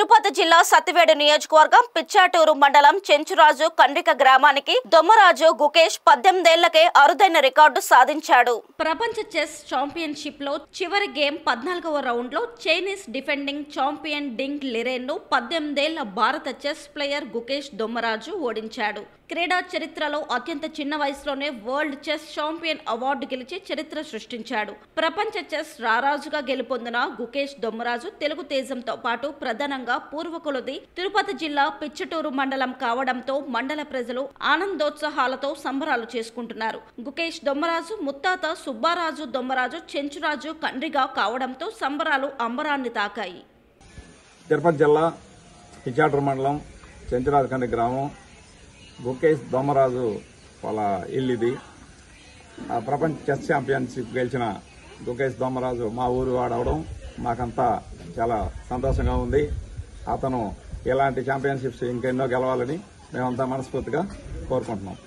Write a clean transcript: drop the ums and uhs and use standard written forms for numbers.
తిరుపతి జిల్లా సత్తివేడు నియోజకవర్గం పిచ్చాటూరు మండలం చెంచురాజు కండ్రిక గ్రామానికి దొమ్మరాజు గుకేష్ 18 ఏళ్లకే అరుదైన రికార్డు సాధించాడు. ప్రపంచ చెస్ ఛాంపియన్షిప్ లో చివరి గేమ్ 14వ రౌండ్ లో చైనీస్ డిఫెండింగ్ ఛాంపియన్ డింగ్ లిరెన్ ను 18 ఏళ్ల భారత చెస్ ప్లేయర్ గుకేష్ దొమ్మరాజు ఓడించాడు. క్రీడా చరిత్రలో అత్యంత చిన్న వయసులోనే వరల్డ్ చెస్ ఛాంపియన్ అవార్డు గెలిచి చరిత్ర సృష్టించాడు. ప్రపంచ చెస్ రారాజుగా గెలుపొందిన గుకేష్ దొమ్మరాజు తెలుగు తేజంతో పాటు ప్రధానంగా పూర్వకులది తిరుపతి జిల్లా పిచ్చటూరు మండలం కావడంతో మండల ప్రజలు ఆనందోత్సాహాలతో సంబరాలు చేసుకుంటున్నారు. గుకేష్ దొమ్మరాజు ముత్తాత సుబ్బారాజు దొమ్మరాజు చెంచురాజు కండ్రిగా కావడంతో సంబరాలు అంబరాన్ని తాకాయి. తిరుపతి జిల్లా పిచ్చాటూరు మండలం చెంచురాజు కండ్రి గ్రామం గుకేష్ దొమ్మరాజు వాళ్ళ ఇల్లు ఇది. ప్రపంచ చెస్ ఛాంపియన్షిప్ గెలిచిన గుకేష్ దొమ్మరాజు మా ఊరు వాడవడం మాకంతా చాలా సంతోషంగా ఉంది. అతను ఇలాంటి ఛాంపియన్షిప్స్ ఇంకెన్నో గెలవాలని మేమంతా మనస్ఫూర్తిగా కోరుకుంటున్నాం.